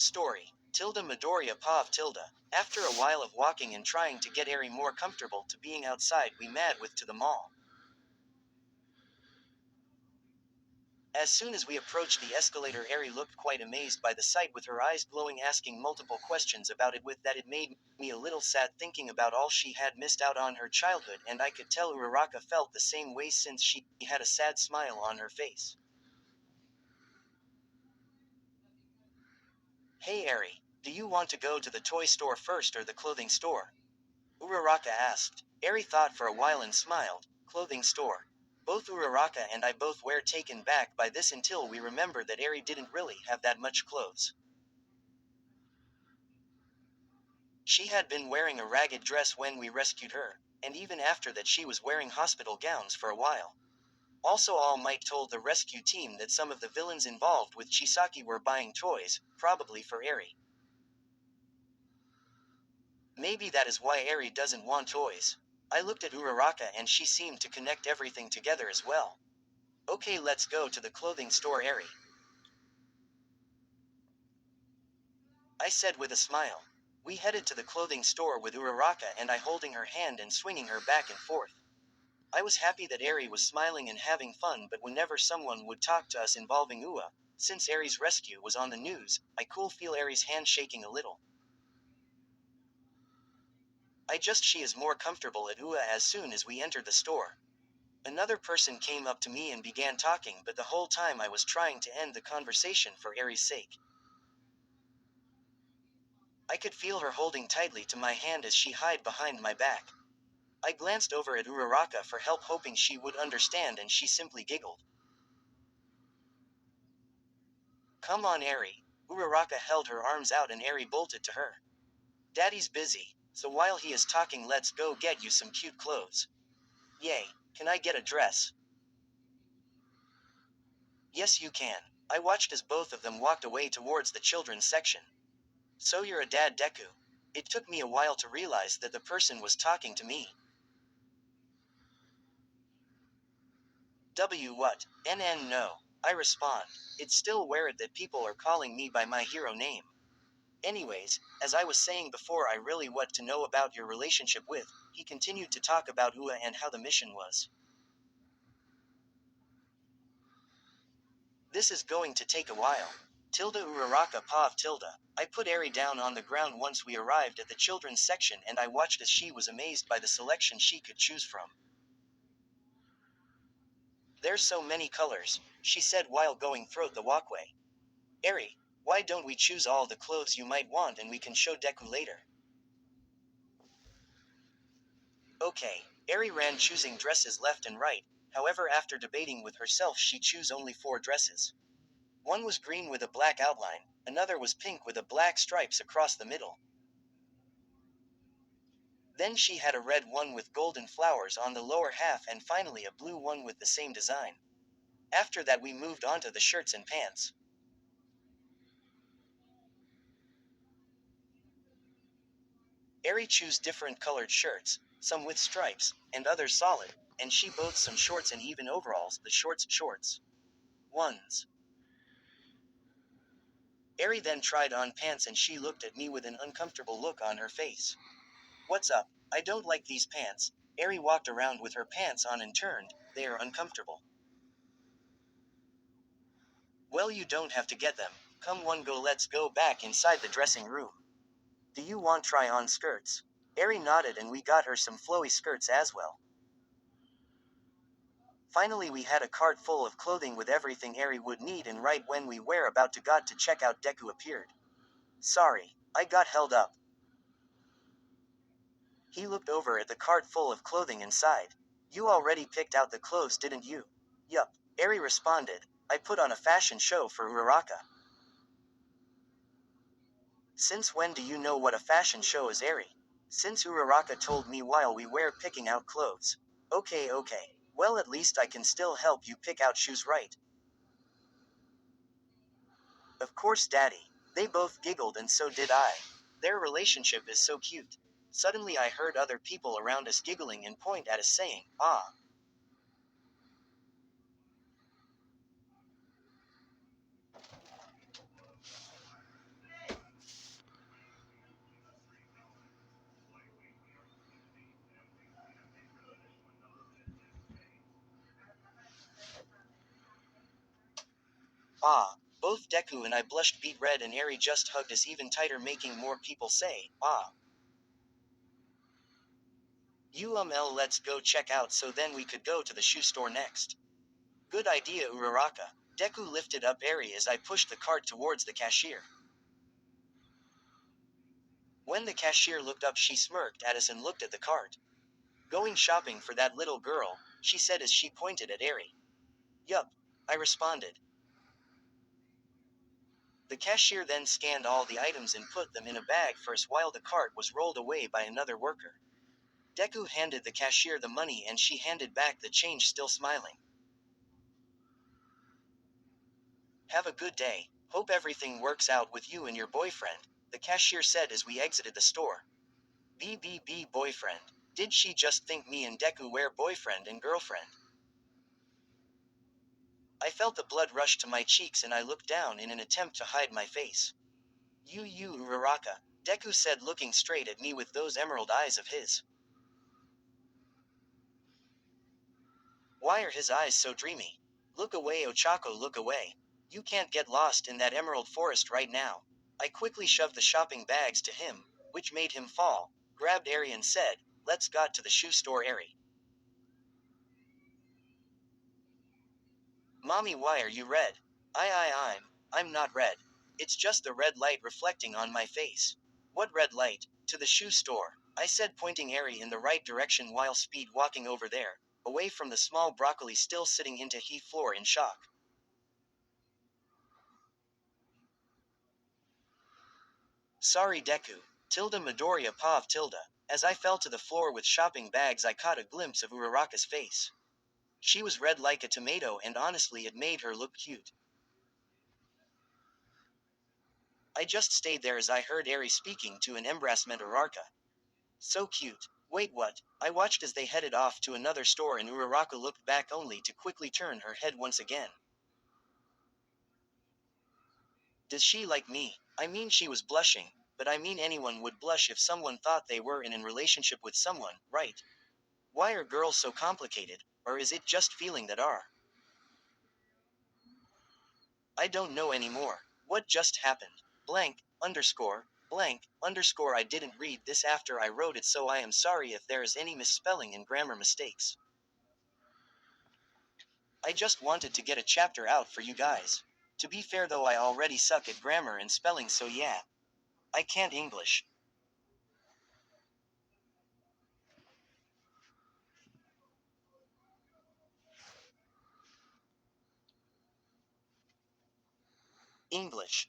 Story. Tilda Midoriya Pav Tilda. After a while of walking and trying to get Eri more comfortable to being outside, we mad with to the mall. As soon as we approached the escalator, Eri looked quite amazed by the sight, with her eyes glowing, asking multiple questions about it. With that, it made me a little sad thinking about all she had missed out on her childhood, and I could tell Uraraka felt the same way since she had a sad smile on her face. Hey Eri, do you want to go to the toy store first or the clothing store? Uraraka asked. Eri thought for a while and smiled. Clothing store. Both Uraraka and I both were taken back by this until we remembered that Eri didn't really have that much clothes. She had been wearing a ragged dress when we rescued her, and even after that she was wearing hospital gowns for a while. Also, All Might told the rescue team that some of the villains involved with Chisaki were buying toys, probably for Eri. Maybe that is why Eri doesn't want toys. I looked at Uraraka and she seemed to connect everything together as well. Okay, let's go to the clothing store, Eri, I said with a smile. We headed to the clothing store with Uraraka and I holding her hand and swinging her back and forth. I was happy that Eri was smiling and having fun, but whenever someone would talk to us involving Ua, since Eri's rescue was on the news, I could feel Eri's hand shaking a little. She is more comfortable at Ua. As soon as we entered the store, another person came up to me and began talking, but the whole time I was trying to end the conversation for Eri's sake. I could feel her holding tightly to my hand as she hid behind my back. I glanced over at Uraraka for help, hoping she would understand, and she simply giggled. Come on, Eri. Uraraka held her arms out and Eri bolted to her. Daddy's busy, so while he is talking, let's go get you some cute clothes. Yay, can I get a dress? Yes, you can. I watched as both of them walked away towards the children's section. So you're a dad, Deku. It took me a while to realize that the person was talking to me. What? No. I respond. It's still weird that people are calling me by my hero name. Anyways, as I was saying before, I really want to know about your relationship with. He continued to talk about Ua and how the mission was. This is going to take a while. Tilda Uraraka Pav Tilda. I put Eri down on the ground once we arrived at the children's section and I watched as she was amazed by the selection she could choose from. There's so many colors, she said while going through the walkway. Eri, why don't we choose all the clothes you might want and we can show Deku later? Okay. Eri ran choosing dresses left and right, however after debating with herself she chose only 4 dresses. One was green with a black outline, another was pink with a black stripes across the middle. Then she had a red one with golden flowers on the lower half and finally a blue one with the same design. After that we moved on to the shirts and pants. Eri chose different colored shirts, some with stripes, and others solid, and she bought some shorts and even overalls, the shorts ones. Eri then tried on pants and she looked at me with an uncomfortable look on her face. What's up? I don't like these pants. Eri walked around with her pants on and turned, they are uncomfortable. Well, you don't have to get them. Come on, let's go back inside the dressing room. Do you want try on skirts? Eri nodded and we got her some flowy skirts as well. Finally we had a cart full of clothing with everything Eri would need, and right when we were about to got to check out, Deku appeared. Sorry, I got held up. He looked over at the cart full of clothing inside. You already picked out the clothes, didn't you? Yup, Eri responded. I put on a fashion show for Uraraka. Since when do you know what a fashion show is, Eri? Since Uraraka told me while we were picking out clothes. Okay. Well, at least I can still help you pick out shoes, right? Of course, Daddy. They both giggled and so did I. Their relationship is so cute. Suddenly I heard other people around us giggling and point at us saying, ah. Ah. Both Deku and I blushed beet red and Eri just hugged us even tighter making more people say, ah. Let's go check out so then we could go to the shoe store next. Good idea Uraraka. Deku lifted up Eri as I pushed the cart towards the cashier. When the cashier looked up she smirked at us and looked at the cart. Going shopping for that little girl, she said as she pointed at Eri. Yup, I responded. The cashier then scanned all the items and put them in a bag first while the cart was rolled away by another worker. Deku handed the cashier the money and she handed back the change still smiling. Have a good day, hope everything works out with you and your boyfriend, the cashier said as we exited the store. BBB boyfriend. Did she just think me and Deku were boyfriend and girlfriend? I felt the blood rush to my cheeks and I looked down in an attempt to hide my face. You Uraraka, Deku said looking straight at me with those emerald eyes of his. Why are his eyes so dreamy? Look away Ochako look away. You can't get lost in that emerald forest right now. I quickly shoved the shopping bags to him, which made him fall, grabbed Eri and said, let's got to the shoe store Eri. Mommy why are you red? I'm not red. It's just the red light reflecting on my face. What red light? To the shoe store, I said pointing Eri in the right direction while speed walking over there, away from the small broccoli still sitting into he floor in shock. Sorry Deku. Tilda Midoriya Pav Tilda. As I fell to the floor with shopping bags I caught a glimpse of Uraraka's face. She was red like a tomato and honestly it made her look cute. I just stayed there as I heard Eri speaking to an embarrassment Uraraka. So cute. Wait what? I watched as they headed off to another store and Uraraka looked back only to quickly turn her head once again. Does she like me? I mean she was blushing, but I mean anyone would blush if someone thought they were in a relationship with someone, right? Why are girls so complicated, or is it just feeling that are? I don't know anymore. What just happened? Blank underscore I didn't read this after I wrote it so I am sorry if there is any misspelling and grammar mistakes. I just wanted to get a chapter out for you guys. To be fair though I already suck at grammar and spelling so yeah. I can't English. English.